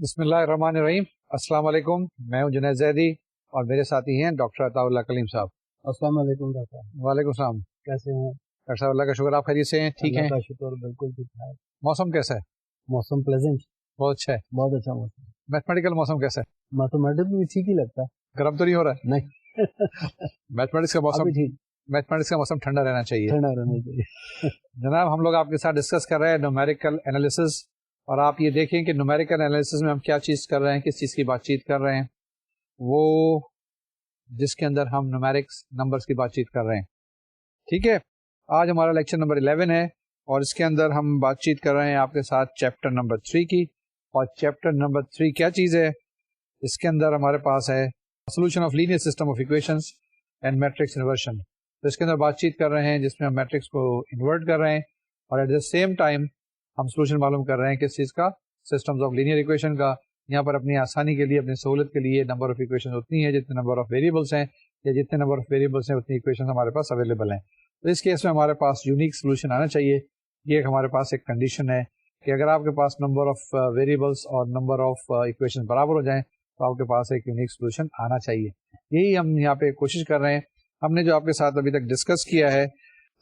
بسم اللہ الرحمن الرحیم. السلام علیکم. میں ہوں جنید زیدی اور میرے ساتھی ہیں ڈاکٹر عطا اللہ کلیم صاحب. السلام علیکم ڈاکٹر. وعلیکم السلام. کیسے ہیں ڈاکٹر صاحب؟ اللہ کا شکر. آپ خیریت سے ہیں؟ ٹھیک ہیں؟ اللہ کا شکر بالکل ٹھیک ٹھاک. موسم کیسا ہے؟ موسم پلیزنٹ. بہت اچھا ہے. بہت اچھا موسم. میتھمیٹیکل موسم کیسا ہے؟ میتھمیٹکس بھی ٹھیک ہی لگتا ہے. گرم تو نہیں ہو رہا ہے؟ نہیں میتھمیٹکس کا موسم ٹھیک میتھمیٹکس کا موسم ٹھنڈا رہنا چاہیے. ٹھنڈا رہنا چاہیے. جناب ہم لوگ آپ کے ساتھ ڈسکس کر رہے ہیں نومیریکل انالیسس، اور آپ یہ دیکھیں کہ نومیریکل انالیسس میں ہم کیا چیز کر رہے ہیں، کس چیز کی بات چیت کر رہے ہیں، وہ جس کے اندر ہم نومیرکس نمبرز کی بات چیت کر رہے ہیں. ٹھیک ہے. آج ہمارا لیکچر نمبر 11 ہے اور اس کے اندر ہم بات چیت کر رہے ہیں آپ کے ساتھ چیپٹر نمبر 3 کی. اور چیپٹر نمبر 3 کیا چیز ہے؟ اس کے اندر ہمارے پاس ہے solution of linear system of equations and matrix inversion. تو اس کے اندر بات چیت کر رہے ہیں جس میں ہم میٹرکس کو انورٹ کر رہے ہیں اور ایٹ دا سیم ٹائم ہم سولوشن معلوم کر رہے ہیں کس چیز کا؟ سسٹمز آف لینئر ایکویشن کا. یہاں پر اپنی آسانی کے لیے، اپنی سہولت کے لیے نمبر آف ایکویشن اتنی ہیں جتنے نمبر آف ویریبلس ہیں، یا جتنے نمبر آف ویریبلس ہیں اتنی ایکویشن ہمارے پاس اویلیبل ہیں. تو اس کیس میں ہمارے پاس یونیک سولوشن آنا چاہیے. یہ ایک ہمارے پاس ایک کنڈیشن ہے کہ اگر آپ کے پاس نمبر آف ویریبلس اور نمبر آف ایکویشن برابر ہو جائیں تو آپ کے پاس ایک یونیک سولوشن آنا چاہیے. یہی ہم یہاں پہ کوشش کر رہے ہیں. ہم نے جو آپ کے ساتھ ابھی تک ڈسکس کیا ہے،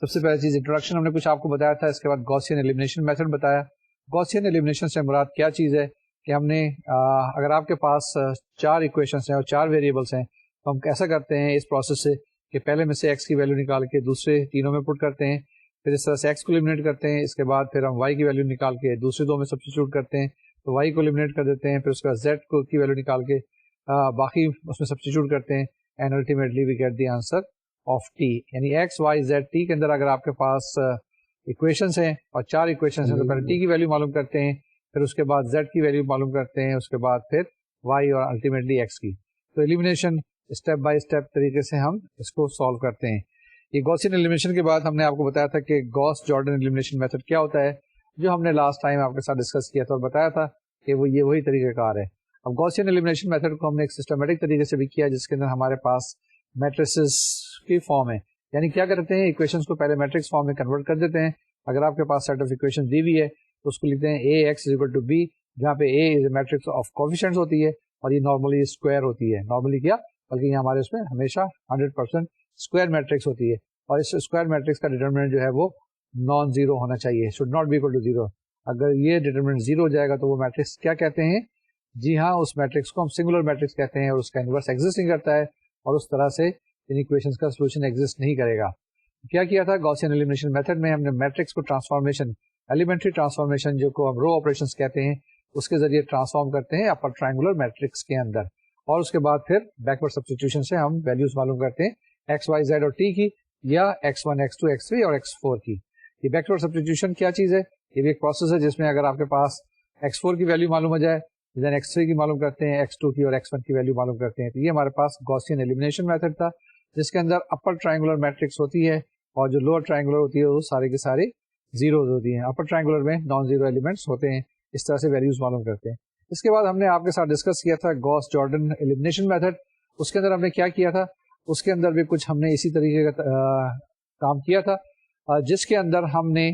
سب سے پہلی چیز انٹروڈکشن ہم نے کچھ آپ کو بتایا تھا. اس کے بعد گوسین ایلیمنیشن میتھڈ بتایا. گوسین ایلیمنیشن سے مراد کیا چیز ہے کہ ہم نے اگر آپ کے پاس 4 ایکویشنس ہیں اور 4 ویریبلس ہیں تو ہم کیسا کرتے ہیں اس پروسیس سے کہ پہلے میں سے ایکس کی ویلیو نکال کے دوسرے تینوں میں پٹ کرتے ہیں، پھر اس طرح سے ایکس کو ایلیمنیٹ کرتے ہیں. اس کے بعد پھر ہم وائی کی ویلیو نکال کے دوسرے دو میں سبسٹیچیوٹ کرتے ہیں تو وائی کو ایلیمنیٹ کر دیتے ہیں. پھر اس کے بعد زیڈ کی ویلیو نکال کے باقی اس میں سبسٹیچیوٹ کرتے ہیں and ultimately we get the answer of T. یعنی ایکس وائی زیڈ ٹی کے اندر اگر آپ کے پاس ایکویشنس ہیں اور 4 ایکویشنس ہیں تو پہلے ٹی کی ویلیو معلوم کرتے ہیں، پھر اس کے بعد زیڈ کی ویلیو معلوم کرتے ہیں، اس کے بعد پھر وائی اور الٹیمیٹلی ایکس کی. تو ایلیمنیشن اسٹیپ بائی اسٹیپ طریقے سے ہم اس کو سالو کرتے ہیں. یہ گوسین ایلیمنیشن کے بعد ہم نے آپ کو بتایا تھا کہ گوس جارڈن ایلیمنیشن میتھڈ کیا ہوتا ہے، جو ہم نے لاسٹ ٹائم آپ کے ساتھ ڈسکس کیا تھا اور بتایا تھا کہ وہ یہ وہی طریقہ کار ہے. اب گوسین ایلیمنیشن میتھڈ کو ہم نے ایک سسٹمیٹک طریقے سے بھی کیا جس کے اندر ہمارے پاس میٹریسز کی فارم ہے. یعنی کیا کرتے ہیں، ایکویشنز کو پہلے میٹرکس فارم میں کنورٹ کر دیتے ہیں. اگر آپ کے پاس سیٹ آف ایکویشن دی ہوئی ہے تو اس کو لکھتے ہیں A x is equal to B, جہاں پہ A is a matrix of coefficients ہوتی ہے اور یہ نارملی اسکوائر ہوتی ہے. نارملی کیا بلکہ یہ ہمارے اس میں ہمیشہ 100% اسکوائر میٹرکس ہوتی ہے اور اس اسکوائر میٹرکس کا ڈیٹرمنٹ جو ہے وہ نان زیرو ہونا چاہیے، should not be equal to zero. اگر یہ ڈیٹرمنٹ زیرو ہو جائے گا تو وہ میٹرکس کیا کہتے ہیں؟ جی ہاں، اس میٹرکس کو ہم سنگولر میٹرکس کہتے ہیں اور اس کا انورس ایگزسٹ نہیں کرتا ہے اور اس طرح سے ان ایکویشنز کا سولوشن ایگزسٹ نہیں کرے گا. کیا کیا تھا گوسین ایلیمنیشن میتھڈ میں؟ ہم نے میٹرکس کو ٹرانسفارمیشن، ایلیمنٹری ٹرانسفارمیشن جو کو ہم رو آپریشنس کہتے ہیں، اس کے ذریعے ٹرانسفارم کرتے ہیں اپر ٹرائنگولر میٹرکس کے اندر، اور اس کے بعد پھر بیکورڈ سبسٹیٹیوشن سے ہم ویلیوز معلوم کرتے ہیں ایکس وائی زیڈ اور ٹی کی، یا x1 x2 x3 اور x4 کی. یہ بیکورڈ سبسٹیٹیوشن کیا چیز ہے؟ یہ بھی ایک پروسیس ہے جس میں اگر آپ کے پاس x4 کی ویلیو معلوم ہو جائے دین x3 کی معلوم کرتے ہیں، x2 کی اور x1 کی ویلیو معلوم کرتے ہیں. تو یہ ہمارے پاس گوسین ایلیمنیشن میتھڈ تھا جس کے اندر اپر ٹرائنگولر میٹرکس ہوتی ہے اور جو لوور ٹرائنگولر ہوتی ہے وہ سارے کے سارے زیروز ہوتی ہیں. اپر ٹرائنگولر میں نان زیرو ایلیمنٹس ہوتے ہیں. اس طرح سے ویلیوز معلوم کرتے ہیں. اس کے بعد ہم نے آپ کے ساتھ ڈسکس کیا تھا گوس جارڈن ایلیمنیشن میتھڈ. اس کے اندر ہم نے کیا کیا تھا؟ اس کے اندر بھی کچھ ہم نے اسی طریقے کا کام کیا تھا جس کے اندر ہم نے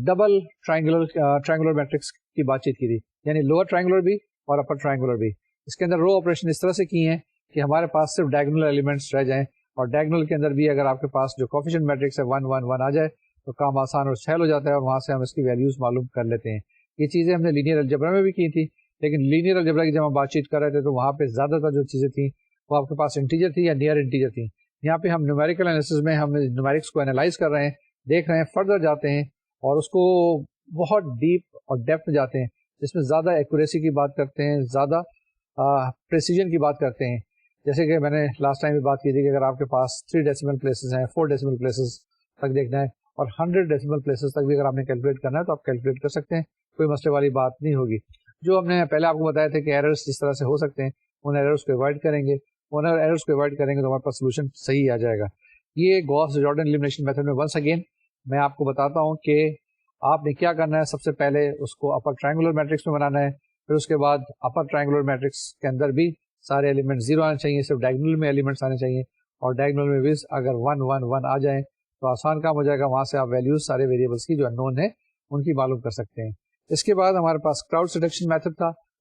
ڈبل ٹرائنگولر میٹرکس کی بات چیت کی تھی، یعنی لوور ٹرائنگولر بھی اور اپر ٹرائنگولر بھی. اس کے اندر رو آپریشن اس طرح سے کی ہیں کہ ہمارے پاس صرف ڈائگنل ایلیمنٹس رہ جائیں اور ڈائگنل کے اندر بھی اگر آپ کے پاس جو کوفیشینٹ میٹرکس ہے 1 1 1 آ جائے تو کام آسان اور سہل ہو جاتا ہے اور وہاں سے ہم اس کی ویلیوز معلوم کر لیتے ہیں. یہ چیزیں ہم نے لینئر الجبرا میں بھی کی تھی، لیکن لینئر الجبرا کی جب ہم بات چیت کر رہے تھے تو وہاں پہ زیادہ تر جو چیزیں تھیں وہ آپ کے پاس انٹیجر تھی یا نیئر انٹیجر تھیں. یہاں پہ ہم نیومیریکل انالیسس میں ہم نیومیرکس کو انالائز کر رہے ہیں، دیکھ رہے ہیں، فردر جاتے ہیں اور اس کو بہت ڈیپ اور ڈیپتھ میں جاتے ہیں جس میں زیادہ ایکوریسی کی بات کرتے ہیں، زیادہ پریسیجن کی بات کرتے ہیں. جیسے کہ میں نے لاسٹ ٹائم بھی بات کی تھی کہ اگر آپ کے پاس 3 ڈیسیمل پلیسز ہیں، 4 ڈیسیمل پلیسز تک دیکھنا ہے اور 100 ڈیسیمل پلیسز تک بھی اگر آپ نے کیلکولیٹ کرنا ہے تو آپ کیلکولیٹ کر سکتے ہیں، کوئی مسئلے والی بات نہیں ہوگی. جو ہم نے پہلے آپ کو بتایا تھا کہ ایررز جس طرح سے ہو سکتے ہیں ان ایررز کو اوائڈ کریں گے، ان ایررز کو اوائڈ کریں گے تو ہمارے پاس سولوشن صحیح آ جائے گا. یہ گوس جارڈن ایلیمنیشن میتھڈ میں ونس اگین میں آپ کو بتاتا ہوں کہ آپ نے کیا کرنا ہے. سب سے پہلے اس کو اپر ٹرائنگولر میٹرکس میں بنانا ہے، پھر اس کے بعد اپر ٹرائنگولر میٹرکس کے اندر بھی سارے ایلیمنٹ زیرو آنے چاہیے، صرف ڈائگنل میں ایلیمنٹس آنے چاہیے اور ڈائگنل میں بھی اگر 1 1 1 آ جائیں تو آسان کام ہو جائے گا. وہاں سے آپ ویلیوز سارے ویریبلس کی جو ان نون ہے ان کی معلوم کر سکتے ہیں. اس کے بعد ہمارے پاس کراؤڈ سلیکشن میتھڈ تھا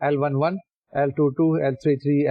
L11, L22, L33,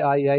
ai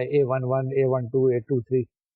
a11, a12, a23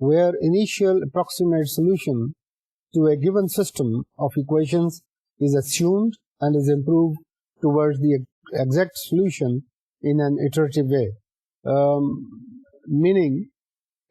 where initial approximate solution to a given system of equations is assumed and is improved towards the exact solution in an iterative way. Meaning,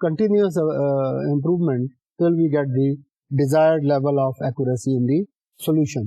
continuous improvement till we get the desired level of accuracy in the solution.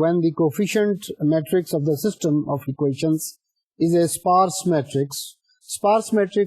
when the coefficient matrix of the system of equations is a sparse matrix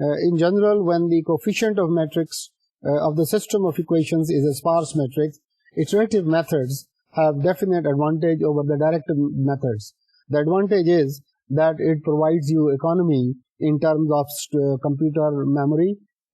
in general, when the coefficient of matrix of the system of equations is a sparse matrix, iterative methods have definite advantage over the direct methods. The advantage is that it provides you economy in terms of computer memory,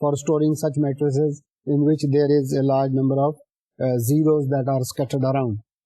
for storing such matrices in which there is a large number of zeros that are scattered around.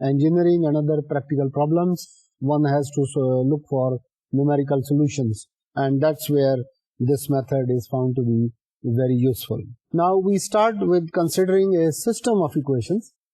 engineering and other practical problems one has to look for numerical solutions, and that's where this method is found to be very useful. Now we start with considering a system of equations.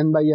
n by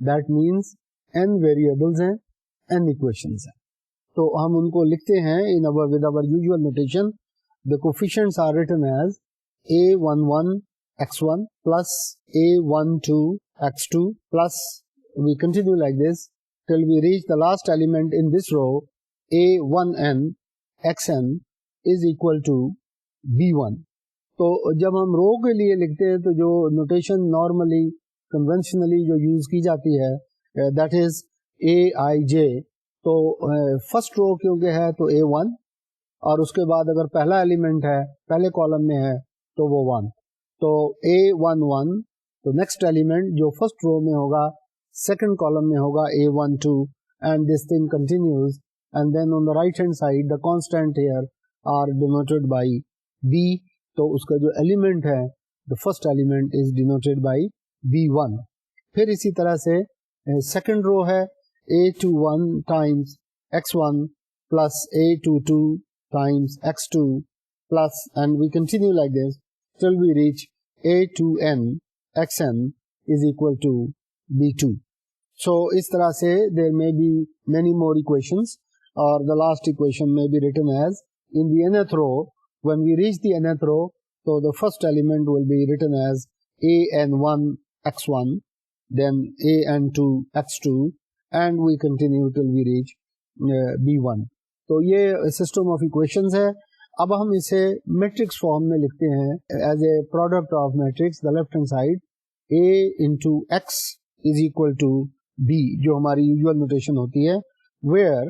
That means n variables ہیں, n equations ہیں. تو ہم ان کو لکھتے ہیں with our usual notation. The coefficients are written as a11 x1 plus a12 x2 plus, we continue like this till we reach the last element in this row, a1n xn is equal to b1. تو جب ہم رو کے لیے لکھتے ہیں تو جو notation normally conventionally جو یوز کی جاتی ہے دیٹ از اے آئی جے. تو فرسٹ رو کیونکہ ہے تو a1, اور اس کے بعد اگر پہلا ایلیمنٹ ہے پہلے کالم میں ہے تو وہ 1. تو a11 تو نیکسٹ ایلیمنٹ جو فرسٹ رو میں ہوگا سیکنڈ کالم میں ہوگا a12, and this thing continues. And then on the right hand side the constant here are denoted by b. تو اس کا جو ایلیمنٹ ہے the first element is denoted by b1. پھر اسی طرح سے سیکنڈ رو ہے a21 times x1 plus a22 times x2 plus, and we continue like this till we reach a2n xn is equal to b2. So اس طرح سے there may be many more equations, or the last equation may be written as in the nth row. When we reach the nth row, so the first element will be written as an1 x1, then an2 x2, and we continue till we reach b1. تو یہ system of equations ہے. اب ہم اسے matrix form میں لکھتے ہیں as a product of matrix. The left hand side a into x is equal to b, جو ہماری یوزول نوٹیشن ہوتی ہے, where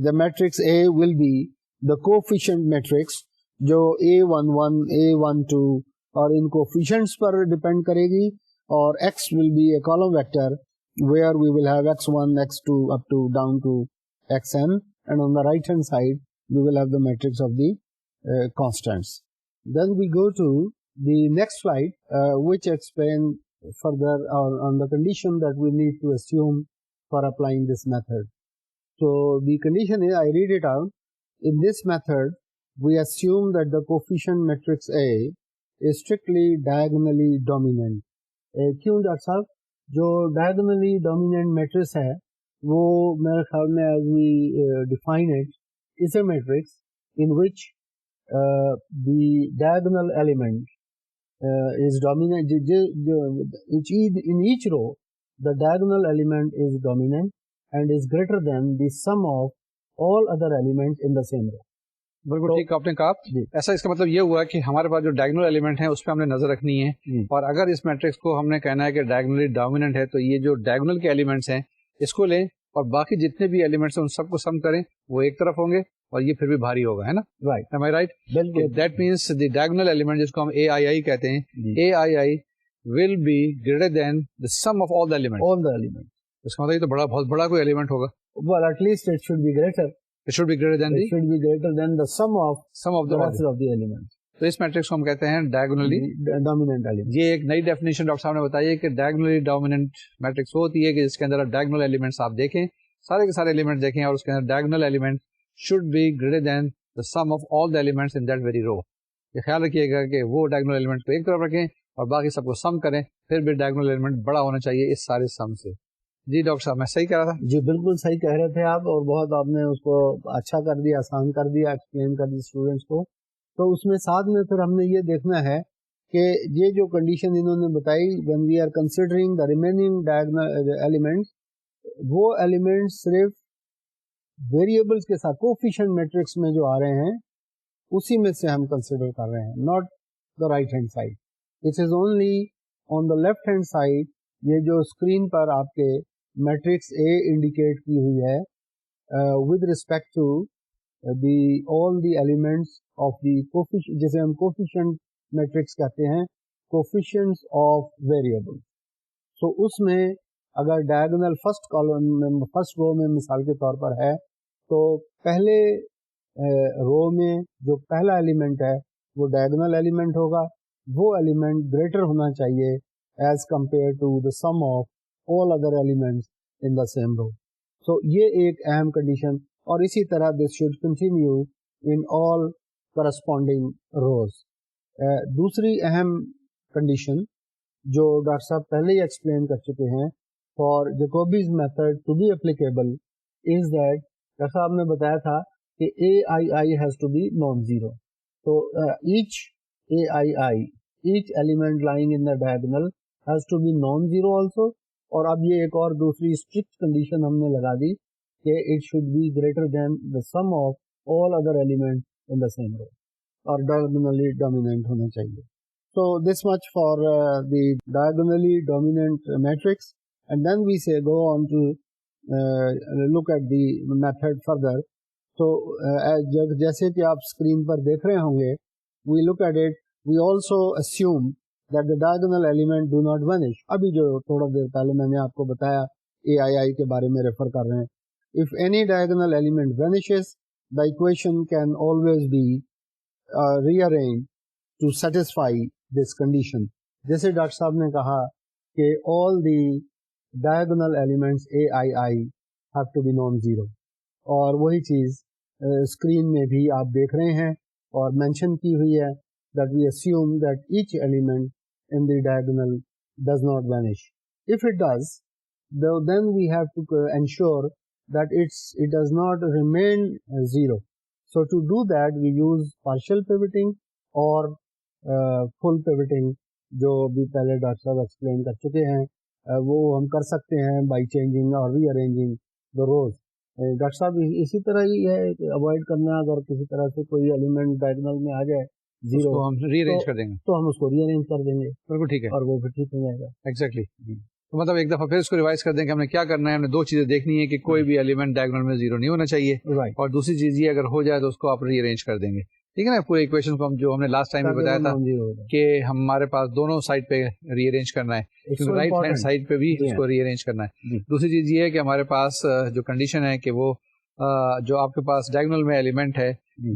the matrix A will be the coefficient matrix, جو a11 a12 اور ان coefficients پر depend کرے گی, اور x will be a column vector where we will have x1 x2 up to down to xn, and on the right hand side we will have the matrix of the constants. Then we go to the next slide which explain further on the condition that we need to assume for applying this method. So the condition is, I read it out. In this method we assume that the coefficient matrix A is strictly diagonally dominant. کیوں doctor صاحب؟ جو diagonally dominant matrix ہے وہ میرے خیال میں as we define it is a matrix in which the diagonal element is dominant. In each row the diagonal element is dominant and is greater than the sum of all other elements in the same row. بالکل ٹھیک آپ نے کہا. ایسا اس کا مطلب یہ ہوا کہ ہمارے پاس جو ڈائگنل ایلیمنٹ ہیں اس پہ ہم نے نظر رکھنی ہے, اور اگر اس میٹرکس کو ہم نے کہنا ہے کہ ڈائگنلی ڈومیننٹ ہے تو یہ جو ڈائگنل کے ایلیمنٹس ہیں اس کو لیں اور باقی جتنے بھی ایلیمنٹس ہیں ان سب کو سم کریں, وہ ایک طرف ہوں گے اور یہ پھر بھی بھاری ہوگا, ہے نا؟ Right, am I right? That means the diagonal element جس کو ہم اے آئی آئی کہتے ہیں, a I i will be greater than the sum of all the elements. اس کا مطلب یہ تو بہت بڑا کوئی ایلیمنٹ ہوگا. Well, at least it should be greater. It should be greater than the sum of the rest of the elements. تو اس میٹرکس کو ہم کہتے ہیں ڈائگنلی ڈومیننٹ ایلیمنٹ. یہ ایک نئی ڈیفینیشن ڈاکٹر صاحب نے بتائی ہے کہ ڈائگنلی ڈومیننٹ میٹرکس وہ ہوتی ہے کہ جس کے اندر ڈائگنل ایلیمنٹس آپ دیکھیں, سارے کے سارے ایلیمنٹ دیکھیں, اور اس کے اندر diagonal element should be greater than the sum of all the elements in that very row. یہ خیال رکھیے گا کہ وہ ڈائگنل ایلیمنٹ کو ایک طرف رکھیں اور باقی سب کو سم کریں, پھر بھی ڈائگنل ایلیمنٹ بڑا ہونا چاہیے اس سارے سم سے. جی ڈاکٹر صاحب میں صحیح کہہ رہا تھا؟ جی بالکل صحیح کہہ رہے تھے آپ, اور بہت آپ نے اس کو اچھا کر دیا, آسان کر دیا, ایکسپلین کر دیا اسٹوڈینٹس کو. تو اس میں ساتھ میں پھر ہم نے یہ دیکھنا ہے کہ یہ جو کنڈیشن انہوں نے بتائی, when we are considering the remaining diagonal elements, وہ ایلیمنٹ صرف ویریبلس کے ساتھ کوفیشنٹ میٹرکس میں جو آ رہے ہیں اسی میں سے ہم کنسیڈر کر رہے ہیں, not the right hand side. It is only on the left hand side. یہ جو اسکرین پر آپ کے میٹرکس اے انڈیکیٹ کی ہوئی ہے with respect to the all the elements of the coefficient, جسے ہم کوفیشنٹ میٹرکس کہتے ہیں, کوفیشنٹس آف ویریبل. سو اس میں اگر ڈائگنل فرسٹ کالم میں فرسٹ رو میں مثال کے طور پر ہے تو پہلے رو میں جو پہلا ایلیمنٹ ہے وہ ڈائگنل ایلیمنٹ ہوگا, وہ ایلیمنٹ گریٹر ہونا چاہیے as compared to the sum of all other elements in the same row. So یہ ایک اہم کنڈیشن, اور اسی طرح this should continue in all corresponding rows. دوسری اہم کنڈیشن جو ڈاکٹر صاحب پہلے ہی ایکسپلین کر چکے ہیں for Jacobi's method to be applicable is that جیسا آپ نے بتایا تھا کہ AII has to be non-zero. So each AII, each element lying in the diagonal has to be non-zero also. اور اب یہ ایک اور دوسری اسٹرکٹ کنڈیشن ہم نے لگا دی کہ it should be greater than the sum of all other elements in the same row, اور diagonally dominant ہونا چاہیے. So this much for the diagonally dominant matrix, and then we say go on to look at the method further. So جیسے کہ آپ screen پر دیکھ رہے ہوں گے, we look at it, we also assume that the diagonal element do not vanish. ابھی جو تھوڑا دیر پہلے میں نے آپ کو بتایا AII کے بارے میں ریفر کر رہے ہیں. If any diagonal element vanishes, the equation can always be rearranged to satisfy this condition. جیسے ڈاکٹر صاحب نے کہا کہ all the diagonal elements AII have to be non-zero, اور وہی چیز اسکرین میں بھی آپ دیکھ رہے ہیں اور مینشن کی ہوئی ہے that we assume that each element in the diagonal does not vanish. If it does, then we have to ensure that it does not remain zero. So to do that, we use partial pivoting or full pivoting, جو بھی پہلے doctor صاحب explain کر چکے ہیں. وہ ہم کر سکتے ہیں بائی چینجنگ اور ری ارینجنگ دا روز. ڈاکٹر صاحب اسی طرح ہی ہے کہ اوائڈ کرنا, اگر کسی طرح سے کوئی ایلیمنٹ ڈائگنل میں آ جائے زیرو, ہم ری ارینج کر دیں گے, تو ہم اس کو ری ارینج کر دیں گے. بالکل ٹھیک ہے, اور وہ پھر ٹھیک ہو جائے گا. ایگزیکٹلی. تو مطلب ایک دفعہ پھر اس کو ریوائز کر دیں کہ ہم نے کیا کرنا ہے. ہم نے دو چیزیں دیکھنی ہے کہ کوئی بھی ایلیمنٹ ڈائگنل میں زیرو نہیں ہونا چاہیے, اور دوسری چیز یہ اگر ہو جائے تو اس کو آپ ری ارینج کر دیں گے. ٹھیک ہے نا. پورے ایکویشن کو ہم نے لاسٹ ٹائم بھی بتایا تھا کہ ہمارے پاس دونوں سائڈ پہ ری ارینج کرنا ہے, رائٹ ہینڈ سائڈ پہ بھی اس کو ری ارینج کرنا ہے. دوسری چیز یہ ہے کہ ہمارے پاس جو کنڈیشن ہے کہ وہ جو آپ کے پاس ڈائگنل میں ایلیمنٹ ہے,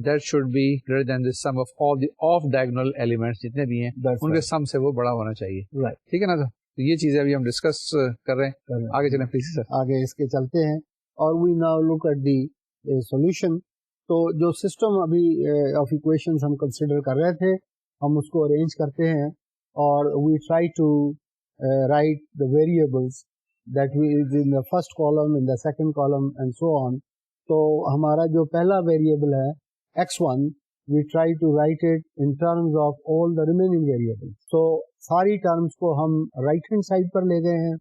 that should be greater than the sum of all the off diagonal elements جتنے بھی ہیں ان کے سم سے وہ بڑا ہونا چاہیے. ٹھیک ہے نا. تو یہ چیزیں ابھی ہم ڈسکس کر رہے ہیں. آگے چلیں پلیز سر, آگے اس کے چلتے ہیں. اور we now look at the solution. تو جو سسٹم ابھی آف ایکویشنز ہم کنسیڈر کر رہے تھے, ہم اس کو ارینج کرتے ہیں اور we try to write the variables that we in the first column, in the second column and so on. تو ہمارا جو پہلا ویریبل ہے x1, we try to write it in terms of all the remaining variables. تو ساری terms کو ہم right hand side پر لے گئے ہیں,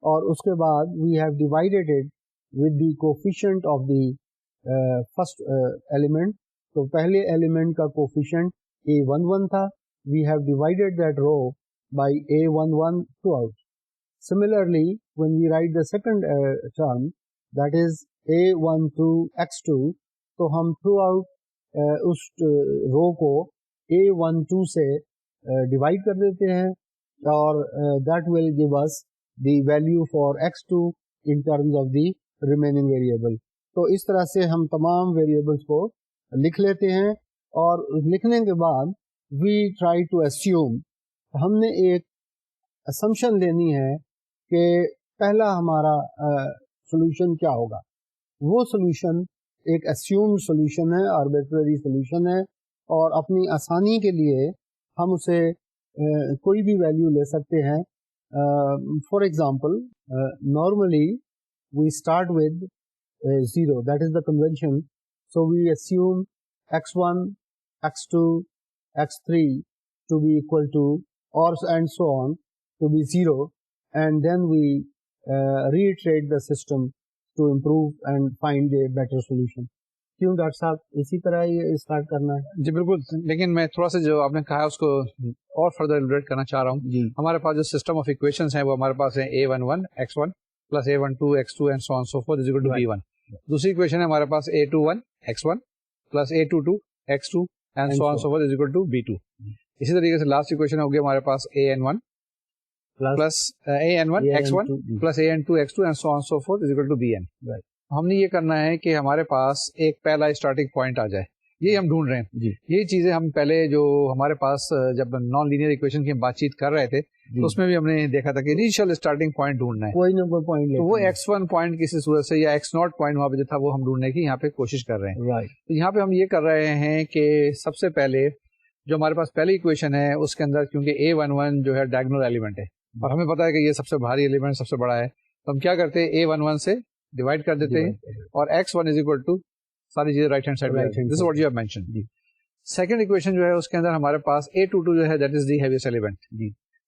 اور اس کے بعد we have divided it with the coefficient of the first element. تو پہلے ایلیمنٹ کا کوفیشینٹ A11 تھا, we have divided that row by A11 throughout. Similarly when we write the second term, that is A12x2, تو ہم through out اس رو کو A12 سے divide کر دیتے ہیں, اور that will give us the value for x2 in terms of the remaining variable. تو اس طرح سے ہم تمام ویریبلس کو لکھ لیتے ہیں, اور لکھنے کے بعد وی ٹرائی ٹو اسیوم, ہم نے ایک اسمپشن لینی ہے کہ پہلا ہمارا سولوشن کیا ہوگا. وہ سولوشن ایک اسیومڈ سولوشن ہے, آربیٹری سولوشن ہے, اور اپنی آسانی کے لیے ہم اسے کوئی بھی ویلیو لے سکتے ہیں. For example, normally we start with 0, that is the convention. So we assume x1, x2, x3 to be equal to, or and so on, to be 0, and then we reiterate the system to improve and find a better solution. کیوں doctor صاحب اسی طرح ہی start کرنا ہے؟ جی بالکل, لیکن میں تھوڑا سا جو آپ نے کہا ہے اس کو اور فردر ایلیبریٹ کرنا چاہ رہا ہوں. ہمارے پاس جو سسٹم آف ایکویشنز ہیں وہ ہمارے پاس ہیں A11 x1 plus A12 x2 and so on so forth is equal to B1. دوسری ایکویشن ہے ہمارے پاس A21 x1 plus A22 x2 and so on so forth is equal to B2. اسی طریقے سے لاسٹ ایکویشن ہوگی ہمارے پاس AN1 plus AN1 x1 plus AN2 x2 and so on so forth is equal to BN. ہم نے یہ کرنا ہے کہ ہمارے پاس ایک پہلا اسٹارٹنگ پوائنٹ آ جائے, یہی ہم ڈھونڈ رہے ہیں. یہی چیزیں ہم پہلے جو ہمارے پاس جب نان لینئر ایکویشن کی ہم بات چیت کر رہے تھے تو اس میں بھی ہم نے دیکھا تھا کہ انیشیل اسٹارٹنگ پوائنٹ ڈھونڈنا ہے, کوئی نہ کوئی پوائنٹ, تو وہ x1 پوائنٹ کسی صورت سے یا x0 پوائنٹ وہاں پہ جو تھا وہ ہم ڈھونڈنے کی یہاں پہ کوشش کر رہے ہیں. تو یہاں پہ ہم یہ کر رہے ہیں کہ سب سے پہلے جو ہمارے پاس پہلی ایکویشن ہے اس کے اندر کیونکہ A11 جو ہے ڈائگنل ایلیمنٹ ہے, اور ہمیں پتا ہے کہ یہ سب سے بھاری ایلیمنٹ سب سے بڑا ہے, تو ہم کیا کرتے ہیں A11 سے ڈیوائڈ کر دیتے ہیں اور x1 از اکول ٹو ساری چیزیں رائٹ ہینڈ سائڈ پہ. This is what you have mentioned. Second equation جو ہے اس کے اندر ہمارے پاس A22 جو ہے that is the heaviest element.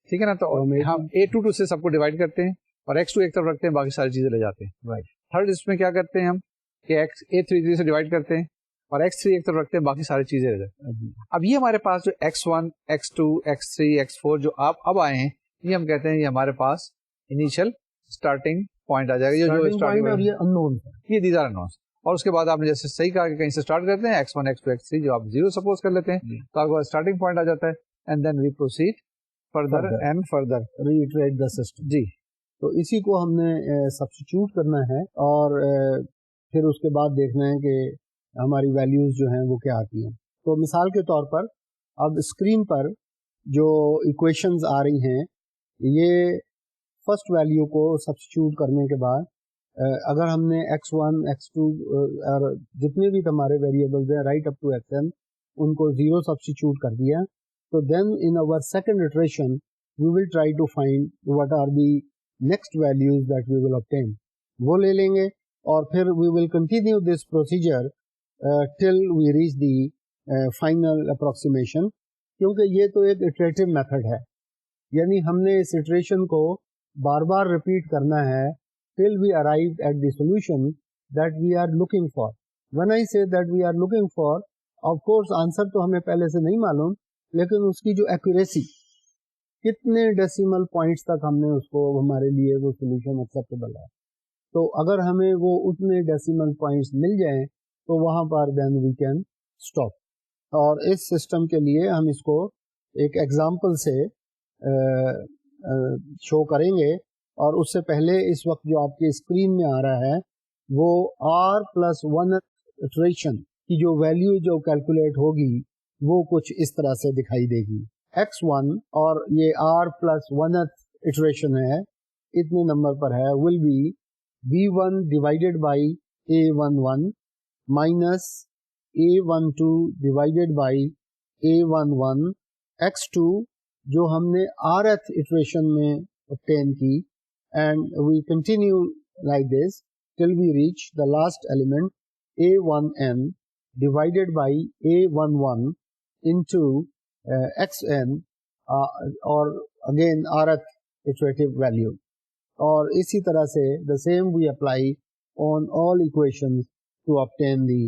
ٹھیک ہے نا, تو ہم A22 سے سب کو ڈیوائڈ کرتے ہیں اور x2 ایک طرف رکھتے ہیں, باقی ساری چیزیں لے جاتے ہیں. تھرڈ اس میں کیا کرتے ہیں ہم کہ A33 سے ڈیوائڈ کرتے ہیں اور x3 ایک طرف رکھتے ہیں, باقی ساری چیزیں لے جاتے ہیں. اب یہ ہمارے پاس جو x1 x2 x3 x4 جو آپ اب آئے ہیں, یہ ہم کہتے ہیں یہ ہمارے پاس انیشیل اسٹارٹنگ پوائنٹ آ جائے گا. یہ دیز آر انونس. اور اس کے بعد آپ نے جیسے صحیح کہا کہ کہیں سے اسٹارٹ کرتے ہیں x1 x2 x3 جو آپ 0 سپوز کر لیتے ہیں, تو آپ کو اسٹارٹنگ پوائنٹ آ جاتا ہے. And then we proceed further and further retreat the system. جی, تو اسی کو ہم نے سبسٹیچیوٹ کرنا ہے اور پھر اس کے بعد دیکھنا ہے کہ ہماری ویلیوز جو ہیں وہ کیا آتی ہیں. تو مثال کے طور پر اب اسکرین پر جو ایکویشنز آ رہی ہیں, یہ فرسٹ ویلیو کو سبسٹیچیوٹ کرنے کے بعد اگر ہم نے x1 x2 اور جتنے بھی ہمارے ویریبلز ہیں رائٹ اپ ٹو xn ان کو 0 سبسٹیچیوٹ کر دیا, تو then in our second iteration we will try to find what are the next values that we will obtain. وہ لے لیں گے اور پھر we will continue this procedure till we reach the final approximation, کیونکہ یہ تو ایک اٹریٹو میتھڈ ہے, یعنی ہم نے اس اٹریشن کو بار بار ریپیٹ کرنا ہے till we arrive at the solution that we are looking for. When I say that we are looking for, of course answer تو ہمیں پہلے سے نہیں معلوم, لیکن اس کی جو ایکوریسی کتنے ڈیسیمل پوائنٹس تک ہم نے اس کو ہمارے لیے وہ سولوشن ایکسیپٹیبل ہے, تو اگر ہمیں وہ اتنے ڈیسیمل پوائنٹس مل جائیں تو وہاں پر دین وی کین اسٹاپ. اور اس سسٹم کے لیے ہم اس کو ایک ایگزامپل سے شو کریں گے. اور اس سے پہلے اس وقت جو آپ کے اسکرین میں آ رہا ہے وہ r+1 اٹریشن کی جو ویلیو جو کیلکولیٹ ہوگی وہ کچھ اس طرح سے دکھائی دے گی. x1 اور یہ r+1 اٹریشن ہے اتنے نمبر پر ہے, will be v1 divided by a11 minus a12 divided by a11 x2 جو ہم نے rth اٹریشن میں obtain کی, and we continue like this till we reach the last element a1n divided by a11 into xn or again rth iterative value. اور اسی طرح سے the same we apply on all equations to obtain the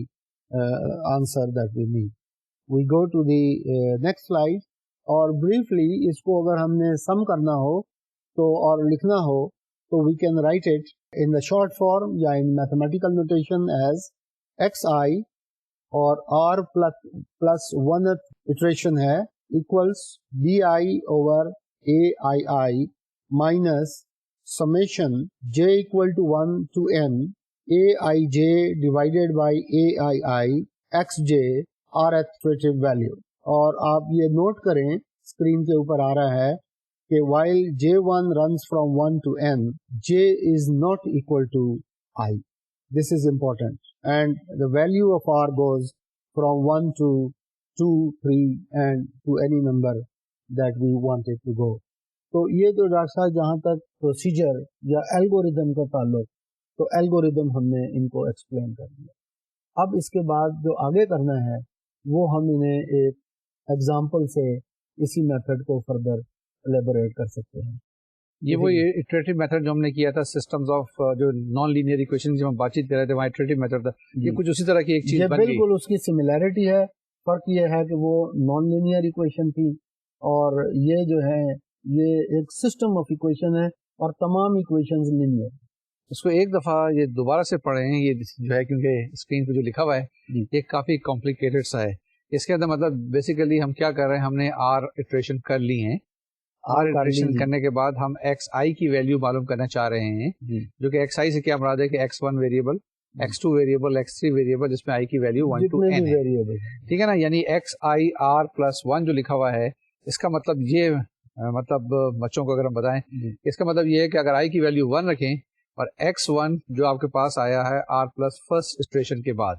answer that we need. We go to the next slide. اور briefly اس کو اگر ہم نے sum کرنا ہو تو اور لکھنا ہو تو we can write it in the short form یا in mathematical notation as xi اور r plus 1th iteration ہے equals bi over aii minus summation j equal to 1 to n aij divided by aii xj rth iterative value. اور آپ یہ note کریں screen کے اوپر آ رہا ہے کہ while j1 runs from 1 to n, j is not equal to I. This is important. And the value of r goes from 1 to 2, 3 and to any number that we want it to go. تو یہ تو doctor صاحب جہاں تک procedure یا algorithm کا تعلق, تو الگوریدم ہم نے ان کو ایکسپلین کر دیا. اب اس کے بعد جو آگے کرنا ہے وہ ہم انہیں ایک ایگزامپل سے اسی میتھڈ کو فردر الیبوریٹ کر سکتے ہیں. یہ وہ اٹریٹو میتھڈ جو ہم نے کیا تھا سسٹمز آف جو نان لینئر ایکویشن جب ہم بات چیت کر رہے تھے وہاں اٹریٹو میتھڈ تھا, یہ کچھ اسی طرح کی ایک چیز بن گئی. بالکل اس کی سملیرٹی ہے, فرق یہ ہے کہ وہ نان لینئر ایکویشن تھی اور یہ جو ہے یہ ایک سسٹم آف ایکویشن ہے اور تمام ایکویشنز لینئر. اس کو ایک دفعہ یہ دوبارہ سے پڑھیں, یہ جو ہے کیونکہ اسکرین پہ جو لکھا ہوا ہے یہ کافی کمپلیکیٹڈ سا ہے. اس کے اندر مطلب بیسیکلی ہم کیا کر رہے ہیں, ہم نے آر اٹریشن کر لی ہیں. آر اٹریشن کرنے کے بعد ہم ایکس آئی کی ویلیو معلوم کرنا چاہ رہے ہیں, جو کہ ایکس آئی سے کیا مراد ہے کہ x1 variable, x2 variable, x3 variable جس میں آئی کی ویلیو 1 to n ہے. ٹھیک ہے نا, یعنی ایکس آئی آر پلس 1 جو لکھا ہوا ہے اس کا مطلب یہ مطلب بچوں کو اگر ہم بتائیں اس کا مطلب یہ ہے کہ اگر آئی کی ویلیو 1 رکھیں اور x1 جو آپ کے پاس آیا ہے r پلس فرسٹ اٹریشن کے بعد,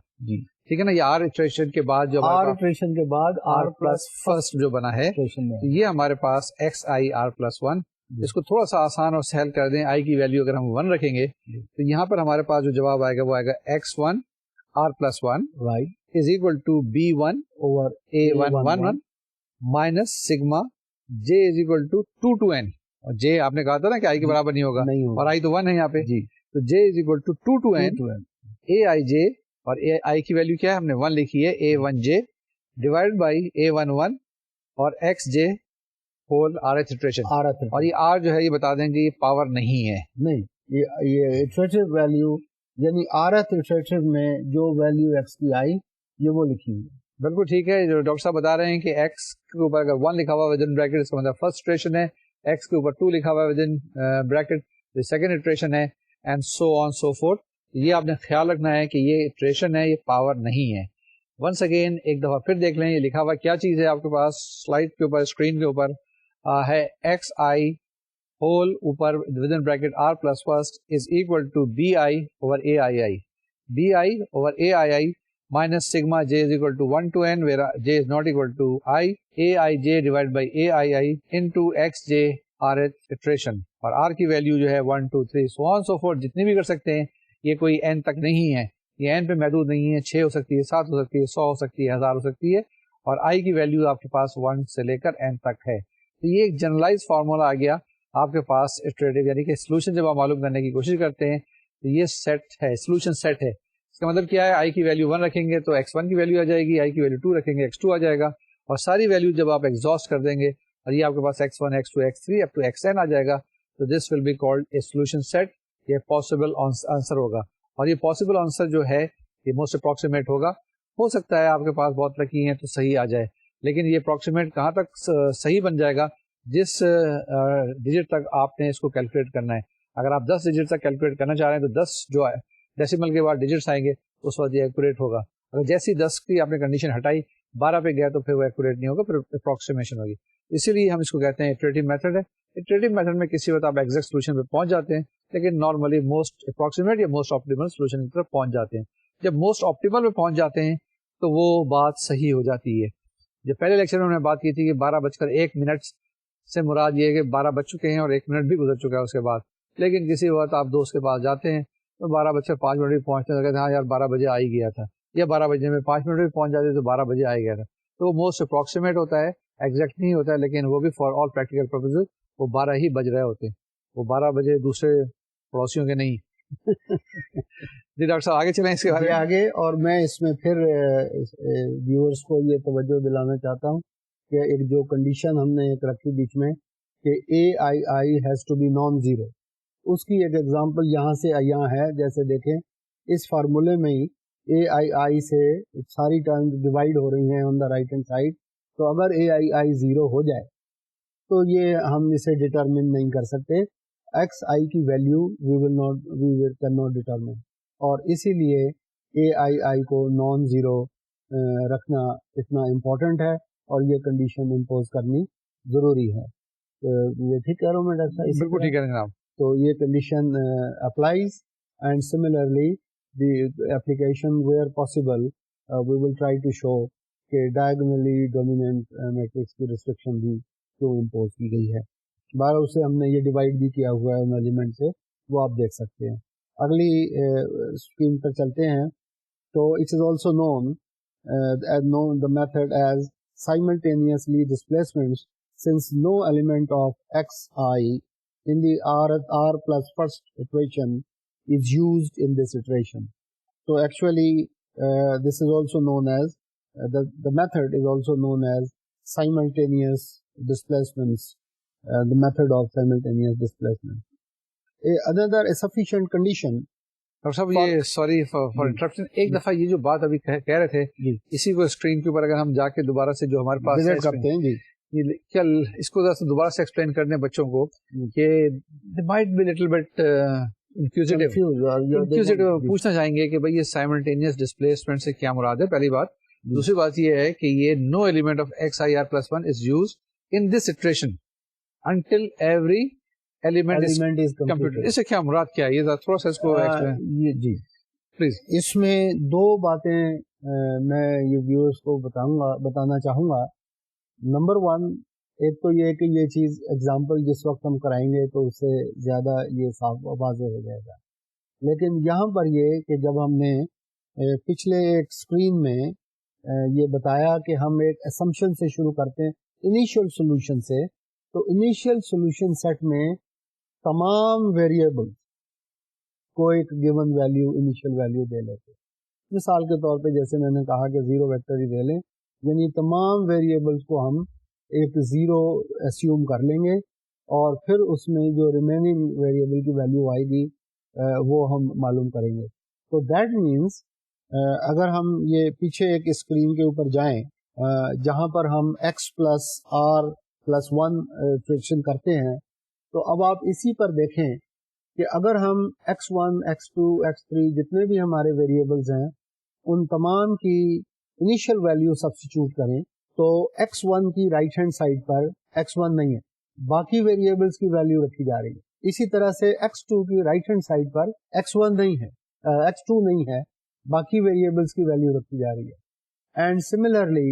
ٹھیک ہے نا, یہ r اٹریشن کے بعد جو r پلس فرسٹ جو بنا ہے یہ ہمارے پاس x i r پلس 1 اس کو تھوڑا سا آسان اور سہل کر دیں, آئی کی ویلیو اگر ہم 1 رکھیں گے تو یہاں پر ہمارے پاس جو جواب آئے گا وہ آئے گا x1 r+1 right is equal to b1 over a1 minus sigma j is equal to 2 to n, اور j آپ نے کہا تھا نا کہ آئی کے برابر نہیں ہوگا, اور آئی تو 1 ہے یہاں پہ, جی تو j is equal to 2 to n a i j, اور اے آئی کی ویلیو کیا ہے, ہم نے 1 لکھی ہے, a1j ڈیوائڈ بائی a11 اور xj ہول rth اٹریشن, اور یہ r جو ہے یہ بتا دیں گے یہ پاور نہیں ہے, نہیں, یہ اٹریٹو ویلیو یعنی rth اٹریٹو میں جو ویلیو x کی آئی یہ وہ لکھی ہوئی ہے. بالکل ٹھیک ہے. جو ڈاکٹر صاحب بتا رہے ہیں کہ x کے اوپر اگر 1 لکھا ہوا ود ان بریکٹ اس کا مطلب فرسٹ اٹریشن ہے, x کے اوپر 2 لکھا ہوا ود ان بریکٹ یہ سیکنڈ اٹریشن ہے, and so on so forth. یہ آپ نے خیال رکھنا ہے کہ یہ اٹریشن ہے, یہ پاور نہیں ہے. ونس اگین ایک دفعہ پھر دیکھ لیں, یہ لکھا ہوا کیا چیز ہے آپ کے پاس سلائڈ کے اوپر, اسکرین کے اوپر ہے ایکس آئی ہول اوپر with in bracket r plus first is equal to b i over a I i, b i over a I i minus sigma j is equal to 1 to n where j is not equal to I, aij divided by aii into xj rth iteration, اور r کی value جو ہے 1 2 3 so on so forth جتنی بھی کر سکتے ہیں, یہ کوئی n تک نہیں ہے, یہ n پہ محدود نہیں ہے, 6 ہو سکتی ہے, 7 ہو سکتی ہے, 100 ہو سکتی ہے, 1000 ہو سکتی ہے, اور i کی ویلیو آپ کے پاس 1 سے لے کر n تک ہے. تو یہ ایک جنرلائز فارمولا آ گیا آپ کے پاس اٹریٹو, یعنی کہ سولوشن جب آپ معلوم کرنے کی کوشش کرتے ہیں تو یہ سیٹ ہے, سولوشن سیٹ ہے. اس کا مطلب کیا ہے, آئی کی ویلیو 1 رکھیں گے تو x1 کی ویلیو آ جائے گی, آئی کی ویلیو 2 رکھیں گے x2 آ جائے گا, اور ساری ویلیو جب آپ ایگزاسٹ کر دیں گے اور یہ آپ کے پاس x1 x2 x3 up to xn آ جائے گا, تو this will be called a solution set. یہ پاسبل آنسر ہوگا, اور یہ پاسبل آنسر جو ہے یہ موسٹ اپروکسیمیٹ ہوگا. ہو سکتا ہے آپ کے پاس بہت لکی ہیں تو صحیح آ جائے, لیکن یہ اپروکسیمیٹ کہاں تک صحیح بن جائے گا, جس ڈیجٹ تک آپ نے اس کو کیلکولیٹ کرنا ہے. اگر آپ 10 ڈیجٹ تک کیلکولیٹ کرنا چاہ رہے ہیں تو 10 جو ہے ڈیسیمل کے بعد ڈیجٹس آئیں گے اس وقت یہ ایکوریٹ ہوگا. اگر جیسی 10 کی آپ نے کنڈیشن ہٹائی 12 پہ گیا تو پھر وہ ایکوریٹ نہیں ہوگا, پھر اپروکسیمیشن ہوگی. اسی لیے ہم اس کو کہتے ہیں اٹریٹو میتھڈ ہے. اٹریٹو میتھڈ میں کسی وقت آپ ایگزیکٹ سولوشن پہ پہنچ جاتے ہیں, لیکن نارملی موسٹ اپروکسیمیٹ یا موسٹ آپٹیمل سولوشن کی طرف پہنچ جاتے ہیں. جب موسٹ آپٹیمل پہ پہنچ جاتے ہیں تو وہ بات صحیح ہو جاتی ہے. جو پہلے لیکچر میں ہم نے بات کی تھی کہ 12:01 سے مراد یہ ہے کہ 12 بج چکے ہیں اور 1 منٹ بھی گزر چکا ہے اس کے بعد, لیکن کسی وقت آپ دوست کے پاس جاتے ہیں تو 12:05 بھی پہنچتے ہیں, ہاں یار 12 بجے آ ہی گیا تھا, یا 12 بجے میں 5 منٹ بھی پہنچ جاتے تو 12 بجے آ ہی گیا تھا. تو وہ موسٹ اپروکسیمیٹ ہوتا ہے, ایگزیکٹ نہیں ہوتا ہے, لیکن وہ بھی فار آل پریکٹیکل پرپزز وہ 12 ہی بج رہے ہوتے ہیں, وہ 12 بجے دوسرے پڑوسیوں کے نہیں. جی ڈاکٹر صاحب آگے چلیں اس کے بارے میں. آگے, اور میں اس میں پھر ویورز کو یہ توجہ دلانا چاہتا ہوں کہ ایک جو کنڈیشن ہم نے ایک رکھی بیچ میں کہ a I i has to be non zero, اس کی ایک ایگزامپل یہاں سے یہاں ہے. جیسے دیکھیں اس فارمولے میں ہی اے آئی آئی سے ساری ٹرم ڈیوائڈ ہو رہی ہیں آن دا رائٹ ہینڈ سائڈ, تو اگر اے آئی آئی زیرو ہو جائے تو یہ ہم اسے ڈٹرمن نہیں کر سکتے. ایکس آئی کی value we can not determine, اور اسی لیے اے آئی آئی کو نان زیرو رکھنا اتنا امپورٹنٹ ہے, اور یہ کنڈیشن امپوز کرنی ضروری ہے. یہ ٹھیک کہہ رہا ہوں میں ڈاکٹر صاحب؟ بالکل ٹھیک ہے جناب. تو یہ condition applies, and similarly the application where possible we will try to show کہ ڈائگنلی ڈومیننٹ میٹرکس کی ریسٹرکشن بھی کیوں امپوز کی گئی ہے. بارہ اسے ہم نے یہ ڈیوائڈ بھی کیا ہوا ہے ان ایلیمنٹ سے, وہ آپ دیکھ سکتے ہیں. اگلی اسکرین پر چلتے ہیں. تو it is also known the method as simultaneously displacements, since no element of xi in the r plus first iteration is used in this iteration. So actually this is also known as the method is also known as simultaneous displacements, the method of simultaneous displacement. Another sufficient condition. Doctor صاحب یہ sorry for interruption, ایک دفعہ یہ جو بات ابھی کہہ رہے تھے اسی کو اسکرین کے اوپر اگر ہم جا کے دوبارہ سے جو ہمارے پاس کرتے ہیں جی, کیا اس کو دوبارہ سے ایکسپلین کرنے بچوں کو کہ they might be little bit inquisitive, پوچھنا چاہیں گے کہ بھائی یہ سائملٹینیس ڈسپلیسمنٹ سے کیا مراد ہے, پہلی بات. دوسری بات یہ ہے کہ یہ new element of x i r plus 1 is used in this iteration until every element is computed. اس سے کیا مراد کیا ہے, یہ تھوڑا سا اس کو جی پلیز. اس میں دو باتیں میں یہ ویورز کو بتانا چاہوں گا. نمبر 1, ایک تو یہ کہ یہ چیز ایگزامپل جس وقت ہم کرائیں گے تو اس سے زیادہ یہ صاف واضح ہو جائے گا، لیکن یہاں پر یہ کہ جب ہم نے پچھلے ایک اسکرین میں یہ بتایا کہ ہم ایک اسمپشن سے شروع کرتے ہیں، انیشیل سولوشن سے، تو انیشیل سولوشن سیٹ میں تمام ویریبل کو ایک گیون ویلیو انیشیل ویلیو دے لیتے. مثال کے طور پہ جیسے میں نے کہا کہ زیرو ویکٹر ہی دے لیں، یعنی تمام ویریبلس کو ہم ایک زیرو اسیوم کر لیں گے اور پھر اس میں جو ریمیننگ ویریبل کی ویلیو آئے گی وہ ہم معلوم کریں گے. تو دیٹ مینس اگر ہم یہ پیچھے ایک اسکرین کے اوپر جائیں جہاں پر ہم x plus r plus 1 fraction کرتے ہیں، تو اب آپ اسی پر دیکھیں کہ اگر ہم x1 x2 x3 جتنے بھی ہمارے ویریبلز ہیں ان تمام کی انیشیل ویلیو سبسٹیچیوٹ کریں تو x1 کی رائٹ ہینڈ سائڈ پر x1 نہیں ہے، باقی ویریبلز کی ویلیو رکھی جا رہی ہے. اسی طرح سے x2 کی رائٹ ہینڈ سائڈ پر x1 نہیں ہے، x2 نہیں ہے، باقی ویریبلز کی ویلیو رکھی جا رہی ہے. اینڈ سملرلی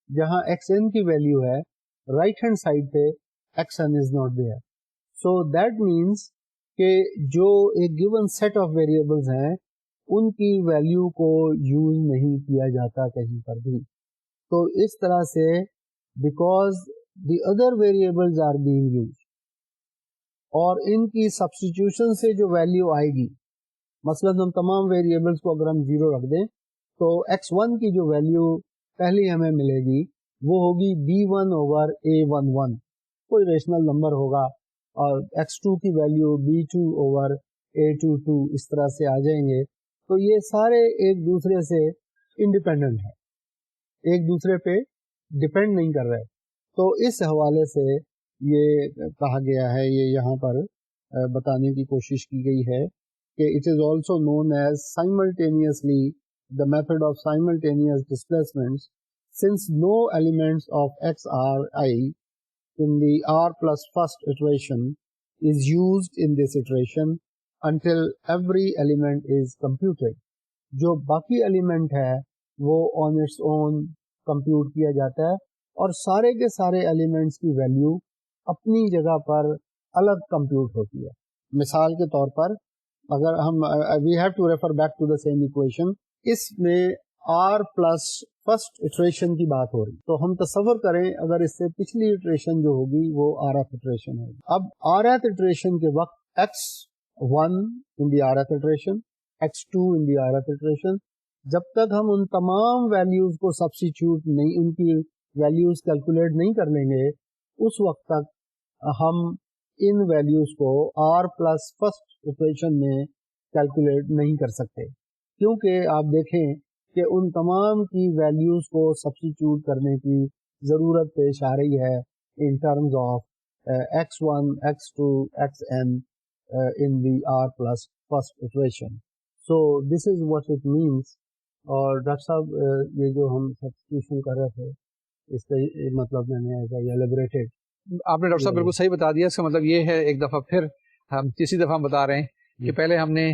جہاں xn کی ویلیو ہے رائٹ ہینڈ سائڈ پہ xn is not there. So that means کہ جو ایک گیون سیٹ آف ویریبلز ہیں ان کی ویلیو کو یوز نہیں کیا جاتا کہیں پر بھی. تو اس طرح سے because the other variables are being use اور ان کی سبسٹیٹیوشن سے جو ویلیو آئے گی، مثلا ہم تمام ویریبلز کو اگر ہم زیرو رکھ دیں تو x1 کی جو ویلیو پہلی ہمیں ملے گی وہ ہوگی b1 اوور a11، کوئی ریشنل نمبر ہوگا، اور x2 کی ویلیو b2 اوور a22 اس طرح سے آ جائیں گے. تو یہ سارے ایک دوسرے سے انڈیپینڈنٹ ہیں، ایک دوسرے پہ ڈپینڈ نہیں کر رہے. تو اس حوالے سے یہ کہا گیا ہے، یہ یہاں پر بتانے کی کوشش کی گئی ہے کہ it is also known as simultaneously the method of simultaneous displacements, since no elements of xri in the r plus first iteration is used in this iteration until every element is computed. جو باقی element ہے وہ on its own compute کیا جاتا ہے اور سارے کے سارے ایلیمنٹس کی ویلیو اپنی جگہ پر الگ کمپیوٹ ہوتی ہے. مثال کے طور پر اگر ہم we have to refer back to the same equation، اس میں r پلس فرسٹ اٹریشن کی بات ہو رہی، تو ہم تصور کریں اگر اس سے پچھلی اٹریشن جو ہوگی وہ rth اٹریشن ہوگی. اب rth اٹریشن کے وقت x1 in the rth attrition, x2 in the rth attrition, جب تک ہم ان تمام ویلیوز کو سبسٹیچیوٹ نہیں، ان کی ویلیوز کیلکولیٹ نہیں کر لیں گے، اس وقت تک ہم ان ویلیوز کو r پلس فرسٹ اٹریشن میں کیلکولیٹ نہیں کر سکتے، کیونکہ آپ دیکھیں کہ ان تمام کی ویلیوز کو سبسٹیچیوٹ کرنے کی ضرورت پیش آ رہی ہے ان terms of x1 x2 xn in the r plus first iteration. So this is what it means. اور ڈاکٹر صاحب یہ جو ہم سبسٹیٹیوشن کر رہے تھے اس کا مطلب میں نے ایلیبریٹڈ آپ نے ڈاکٹر صاحب بالکل صحیح بتا دیا. اس کا مطلب یہ ہے ایک دفعہ پھر ہم تیسری دفعہ ہم بتا رہے ہیں کہ پہلے ہم نے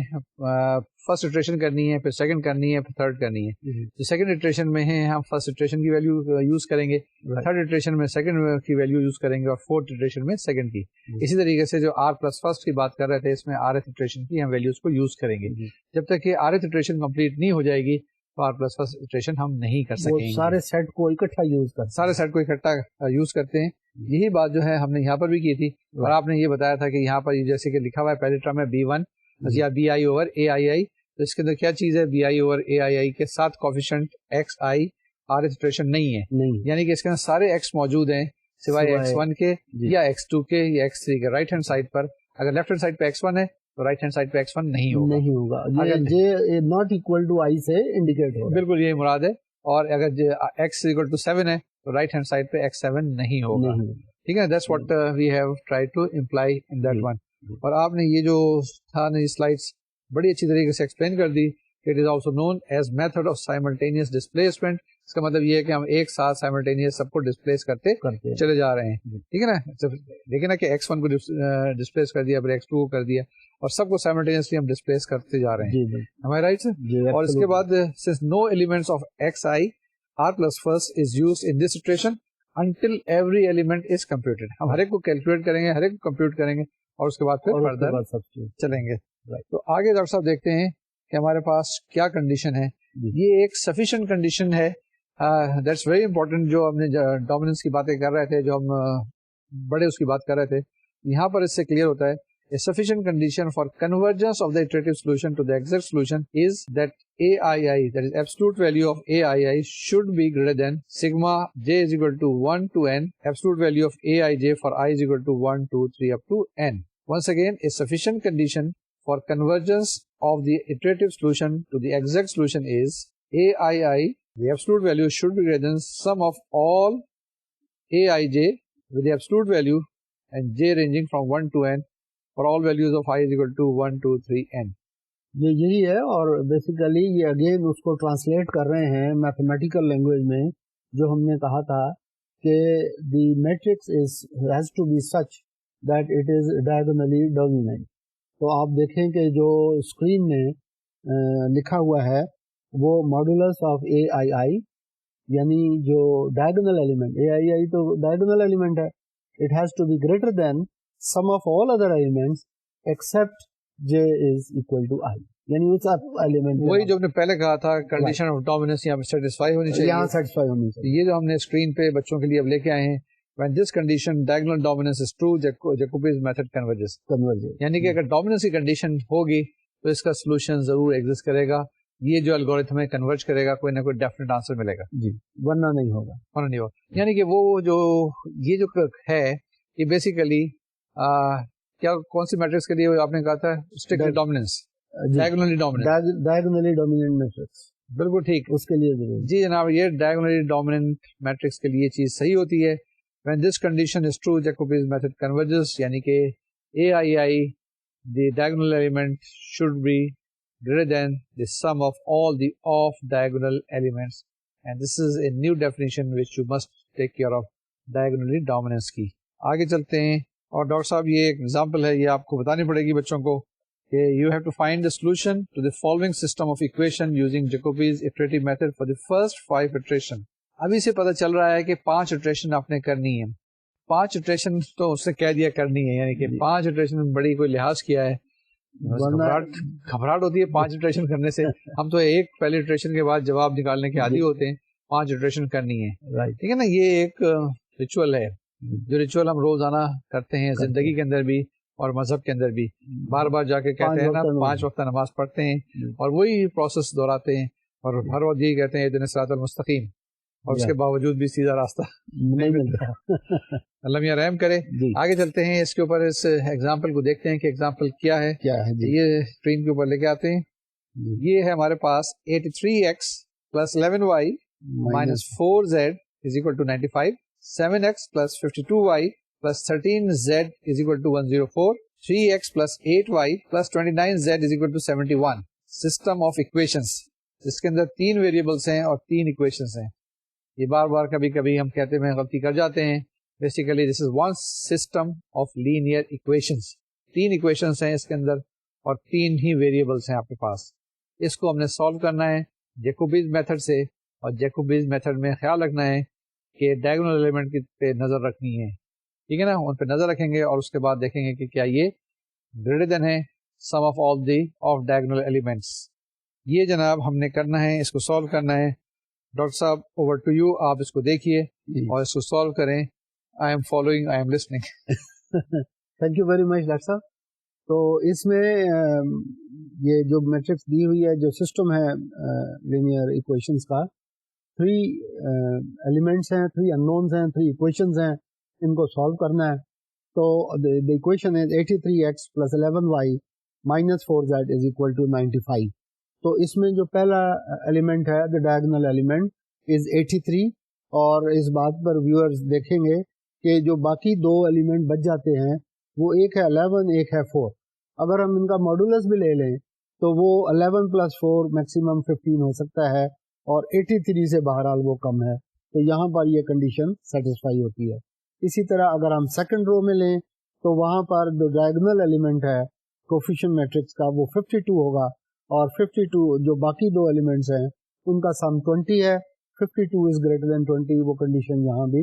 فرسٹ اٹریشن کرنی ہے، پھر سیکنڈ کرنی ہے، پھر تھرڈ کرنی ہے. جو سیکنڈ اٹریشن میں ہے ہم فرسٹ اٹریشن کی ویلیو یوز کریں گے، تھرڈ اٹریشن میں سیکنڈ کی ویلیو یوز کریں گے، اور فورتھ اٹریشن میں سیکنڈ کی. اسی طریقے سے جو آر پلس فرسٹ کی بات کر رہے تھے اس میں rth اٹریشن کی ہم ویلیوز کو یوز کریں گے. جب تک کہ rth اٹریشن کمپلیٹ نہیں ہو جائے گی تو آر پلس فرسٹ اٹریشن ہم نہیں کر سکیں گے. سارے سیٹ کو اکٹھا یوز کرتے ہیں، سارے سیٹ کو اکٹھا یوز کرتے ہیں. یہی بات جو ہے ہم نے یہاں پر بھی کی تھی، اور آپ نے یہ بتایا تھا کہ یہاں پر جیسے کہ لکھا ہوا ہے پہلے ٹرم ہے b1 یا be i over a I I, تو اس کے اندر کیا چیز ہے، بی آئی اوور اے آئی آئی کے ساتھ کوفیشنٹ ایکس آئی rth اٹریشن نہیں ہے، یعنی کہ اس کے اندر سارے ایکس موجود ہیں سوائے x1 کے یا x2 کے یا x3 کے. رائٹ ہینڈ سائڈ پر اگر لیفٹ ہینڈ سائڈ پہ x1 ہے تو رائٹ ہینڈ سائڈ پہ x1 نہیں ہوگا. یہ ناٹ اکول ٹو آئی سے انڈیکیٹ ہوگا، بالکل یہی مراد ہے. اور اگر x اکول ٹو 7 ہے تو رائٹ ہینڈ سائڈ پہ x7 نہیں ہوگا. ٹھیک ہے، that's what we have try to employ in that one. اور آپ نے یہ جو تھا نا سلائڈس بڑی اچھی طریقے سے ایکسپلین کر دی. It is also known as method of simultaneous displacement. اس کا مطلب یہ ہے کہ ہم ایک ساتھ سائملٹینیس سب کو ڈسپلیس کرتے چلے جا رہے ہیں. ٹھیک ہے نا، دیکھیں نا کہ x1 کو ڈسپلیس کر دیا، پھر x2 کو کر دیا، اور سب کو سائملٹینیسلی ہم ڈسپلیس کرتے جا رہے ہیں. ہمارے رائٹ سے. اور اس کے بعد since no elements of xi r plus first is used in this iteration until every element is computed. ہم ہر ایک کو کیلکولیٹ کریں گے, ہر ایک کو کمپیوٹ کریں گے اور اس کے بعد پھر فردر چلیں گے. تو آگے ڈاکٹر صاحب دیکھتے ہیں کہ ہمارے پاس کیا کنڈیشن ہے. یہ ایک سفیشینٹ کنڈیشن ہے, دیٹس ویری امپورٹنٹ. جو ہم نے ڈومیننس کی باتیں کر رہے تھے, جو ہم بڑے اس کی بات کر رہے تھے, یہاں پر اس سے کلیئر ہوتا ہے. A sufficient condition for convergence of the iterative solution to the exact solution is that AII, that is absolute value of AII, should be greater than sigma j is equal to 1 to n, absolute value of AIJ for I is equal to 1, 2, 3 up to n. Once again, a sufficient condition for convergence of the iterative solution to the exact solution is AII, the absolute value should be greater than sum of all AIJ with the absolute value and j ranging from 1 to n for all values of I is equal to 1, 2, 3, n. یہ یہی ہے, اور basically یہ again اس کو translate کر رہے ہیں mathematical language میں, جو ہم نے کہا تھا کہ دی matrix has to be such that it is diagonally dominant. تو آپ دیکھیں کہ جو اسکرین میں لکھا ہوا ہے وہ ماڈولس آف اے آئی آئی, یعنی جو ڈائگونل ایلیمنٹ, اے آئی آئی تو ڈائگونل ایلیمنٹ ہے, it has to be greater than sum of all other elements except j is equal to I. یعنی اس ایلیمنٹ وہی جو ہم نے پہلے کہا تھا, کنڈیشن آف ڈومیننس یہاں پہ سیٹسفائی ہونی چاہیے, یہاں سیٹسفائی ہونی چاہیے. یہ جو ہم نے اسکرین پہ بچوں کے لیے اب لے کے آئے ہیں, when this condition diagonal dominance is true, Jacobi's method converges. یعنی کہ اگر ڈومیننس کی کنڈیشن ہوگی تو اس کا سولوشن ضرور ایگزسٹ کرے گا, یہ جو الگورتھم ہے کنورج کرے گا, کوئی نہ کوئی ڈیفینیٹ آنسر ملے گا, جی, ورنہ نہیں ہوگا, ورنہ نہیں ہوگا. یعنی کہ وہ جو یہ جو ہے یہ بیسیکلی کیا کون سی میٹرکس کے لیے آپ نے کہا تھا, strictly dominance, diagonally dominant, diagonally dominant matrix, بالکل ٹھیک, اس کے لیے ضرور. جی جناب, یہ ڈائگونلی ڈومیننٹ میٹرکس کے لیے چیز صحیح ہوتی ہے. when this condition is true, Jacobi's method converges, یعنی کہ AII, the diagonal element should be greater than the sum of all the off diagonal elements, and this is a new definition which you must take care of, diagonally dominance کی. آگے چلتے ہیں, اور doctor صاحب یہ ایک example ہے, یہ آپ کو بتانی پڑے گی بچوں کو کہ you have to find the solution to the following system of equation using Jacobi's iterative method for the first 5 iteration. ابھی سے پتہ چل رہا ہے کہ 5 اٹریشن آپ نے کرنی ہے. 5 اٹریشن تو اس نے کہہ دیا کرنی ہے, یعنی کہ 5 اٹریشن بڑی کوئی لحاظ کیا ہے, گھبراہٹ ہوتی ہے 5 اٹریشن کرنے سے. ہم تو ایک پہلے اٹریشن کے بعد جواب نکالنے کے عادی ہوتے ہیں, 5 اٹریشن کرنی ہے, ٹھیک ہے نا. یہ ایک ریچول ہے, جو ریچول ہم روزانہ کرتے ہیں زندگی کے اندر بھی اور مذہب کے اندر بھی, بار بار جا کے کہتے ہیں نا 5 وقت نماز پڑھتے ہیں اور وہی پروسیس دہراتے ہیں اور ہر وقت یہی کہتے ہیں اہدنا الصراط المستقیم, اور اس کے باوجود بھی سیدھا راستہ نہیں ملتا. اللہ میاں رحم کرے. آگے چلتے ہیں, اس کے اوپر اس ایگزامپل کو دیکھتے ہیں کہ ایگزامپل کیا ہے. یہ اسکرین کے اوپر لے کے آتے ہیں. یہ ہے ہمارے پاس 83x + 11y - 4z is equal to 95, 7x + 52y + 13z is equal to 104, 3x + 8y + 29z is equal to 71. System of equations, جس کے اندر 3 ویریبلس ہیں اور 3 اکویشنز ہیں. یہ بار بار کبھی کبھی ہم کہتے ہیں غلطی کر جاتے ہیں. Basically this is one system of linear equations. 3 equations ہیں اس کے اندر اور 3 ہی ویریبلس ہیں آپ کے پاس. اس کو ہم نے سالو کرنا ہے جیکوبیز میتھڈ سے, اور جیکوبیز میتھڈ میں خیال رکھنا ہے کہ ڈائگونل ایلیمنٹ پہ نظر رکھنی ہے, ٹھیک ہے نا. ان پہ نظر رکھیں گے اور اس کے بعد دیکھیں گے کہ کیا یہ گریٹر دین ہے sum of all the of diagonal elements. یہ جناب ہم نے کرنا ہے, اس کو سالو کرنا ہے. ڈاکٹر صاحب اوور ٹو یو, آپ اس کو دیکھیے اور اس کو سالو کریں. I am following, I am listening. Thank you very much doctor صاحب. تو اس میں یہ جو میٹرکس دی ہوئی ہے, جو سسٹم ہے لینئر ایکویشنز کا, 3 ایلیمنٹس ہیں, 3 اننونز ہیں, 3 ایکویشنز ہیں, ان کو سالو کرنا ہے. تو the equation is 83x + 11y - 4z is equal to 95. تو اس میں جو پہلا ایلیمنٹ ہے, the diagonal element is 83, اور اس بات پر ویورز دیکھیں گے کہ جو باقی 2 ایلیمنٹ بچ جاتے ہیں وہ ایک ہے 11, ایک ہے 4. اگر ہم ان کا ماڈولس بھی لے لیں تو وہ 11 + 4 میکسیمم 15 ہو سکتا ہے, اور 83 سے بہرحال وہ کم ہے. تو یہاں پر یہ کنڈیشن سیٹسفائی ہوتی ہے. اسی طرح اگر ہم سیکنڈ رو میں لیں تو وہاں پر جو ڈائگنل ایلیمنٹ ہے کوفیشینٹ میٹرکس کا وہ 52 ہوگا, اور 52 جو باقی 2 ایلیمنٹس ہیں ان کا سم 20 ہے. 52 از گریٹر دین 20, وہ کنڈیشن یہاں بھی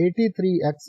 83x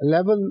11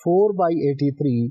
4/83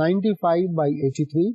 95/83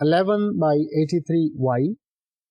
11/83y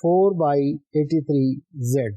4/83z।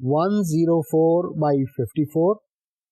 104/54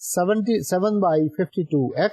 77/52x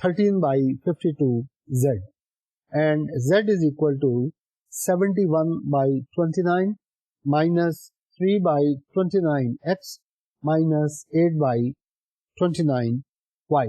13/52z and z is equal to 71/29 minus 3/29x minus 8/29y।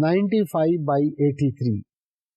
95/83,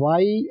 y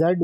z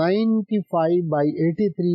95/83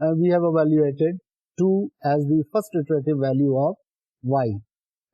and we have evaluated 2 as the first iterative value of y।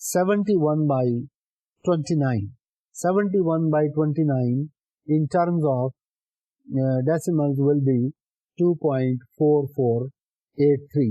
71/29, 71/29 in terms of decimals will be 2.4483।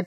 x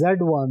z1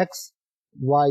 x, y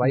y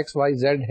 x y z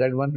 z1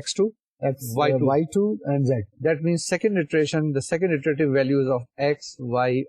x2 y2 and z. That means second iteration, the second iterative values of x, y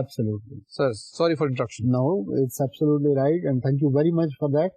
Absolutely. Sir, sorry for interruption. No, it's absolutely right and thank you very much for that.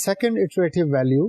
second iterative value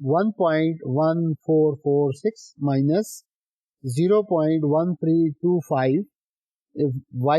1.1446 minus 0.1325 y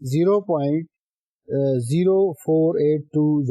0.0482 z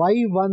y1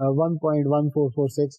1.1446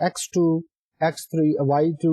x2 x3 y2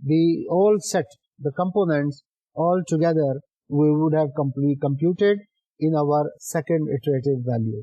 the all set the components all together we would have computed in our second iterative value.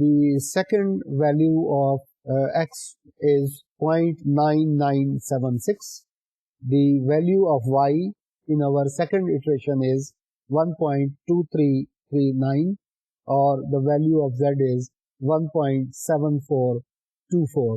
the second value of x is 0.9976, the value of y in our second iteration is 1.2339 or the value of z is 1.7424.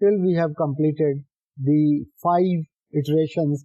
till we have completed the 5 iterations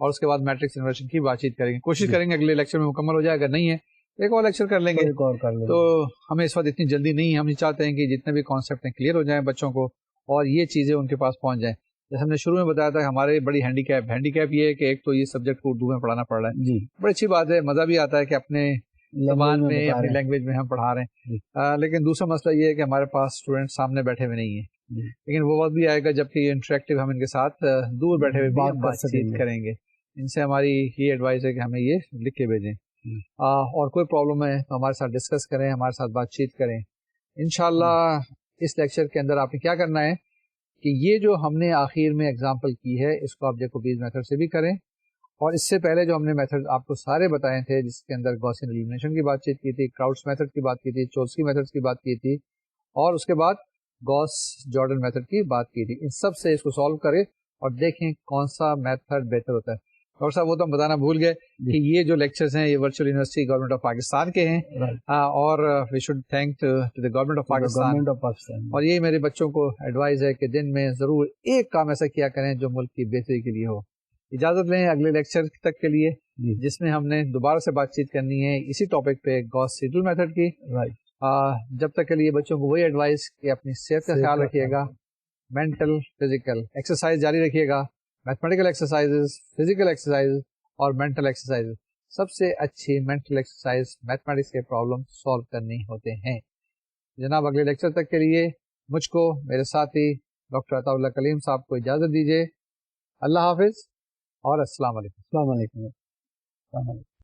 اور اس کے بعد matrix inversion کی بات چیت کریں گے. کوشش کریں گے اگلے لیکچر میں مکمل ہو جائے, اگر نہیں ہے ایک اور لیکچر کر لیں گے. تو ہمیں اس وقت اتنی جلدی نہیں ہے, ہم یہ چاہتے ہیں کہ جتنے بھی کانسیپٹ ہیں کلیئر ہو جائیں بچوں کو اور یہ چیزیں ان کے پاس پہنچ جائیں. جیسے ہم نے شروع میں بتایا تھا ہمارے بڑی ہینڈی کیپ یہ ہے کہ ایک تو یہ سبجیکٹ کو اردو میں پڑھانا پڑ رہا ہے جی, بڑی اچھی بات ہے, مزہ بھی آتا ہے کہ اپنے زبان میں اپنی لینگویج میں ہم پڑھا رہے ہیں. لیکن دوسرا مسئلہ یہ ہے کہ ہمارے پاس اسٹوڈنٹ سامنے بیٹھے ہوئے نہیں ہیں, لیکن وہ وقت بھی آئے گا جبکہ یہ انٹریکٹیو ہم ان کے ساتھ دور بیٹھے ہوئے بات چیت کریں گے. ان سے ہماری یہ ایڈوائز ہے کہ ہمیں یہ لکھ کے بھیجیں, اور کوئی پرابلم ہے تو ہمارے ساتھ ڈسکس کریں, ہمارے ساتھ بات چیت کریں. انشاءاللہ اس لیکچر کے اندر آپ نے کیا کرنا ہے کہ یہ جو ہم نے آخر میں اگزامپل کی ہے اس کو آپ جیکوبیز میتھڈ سے بھی کریں, اور اس سے پہلے جو ہم نے میتھڈ آپ کو سارے بتائے تھے جس کے اندر گوسین ایلیمینیشن کی بات چیت کی تھی, کراؤڈس میتھڈ کی بات کی تھی, چولسکی میتھڈ کی بات کی تھی, اور اس کے بعد گوس جارڈن میتھڈ کی بات کی تھی, ان سب سے اس کو سالو کریں اور دیکھیں کون سا میتھڈ بہتر ہوتا ہے. ڈاکٹر صاحب وہ تو ہم بتانا بھول گئے کہ یہ جو لیکچرز ہیں یہ virtual university government of Pakistan کے ہیں, اور we should thank to the government of Pakistan. اور یہ میرے بچوں کو ایڈوائز ہے کہ دن میں ضرور ایک کام ایسا کیا کریں جو ملک کی بہتری کے لیے ہو. اجازت لیں اگلے لیکچر تک کے لیے جس میں ہم نے دوبارہ سے بات چیت کرنی ہے اسی ٹاپک پہ گاس سیڈل میتھڈ کی. جب تک کے لیے بچوں کو وہی ایڈوائز کہ اپنی صحت کا خیال رکھیے گا, مینٹل فزیکل ایکسرسائز جاری رکھیے گا, میتھمیٹیکل ایکسرسائز, فزیکل ایکسرسائز اور مینٹل ایکسرسائز. سب سے اچھی مینٹل ایکسرسائز میتھمیٹکس کے پرابلم سالو کرنے ہوتے ہیں. جناب اگلے لیکچر تک کے لیے مجھ کو میرے ساتھی ڈاکٹر عطا اللہ کلیم صاحب کو اجازت دیجیے. اللہ حافظ اور السلام علیکم. السلام علیکم.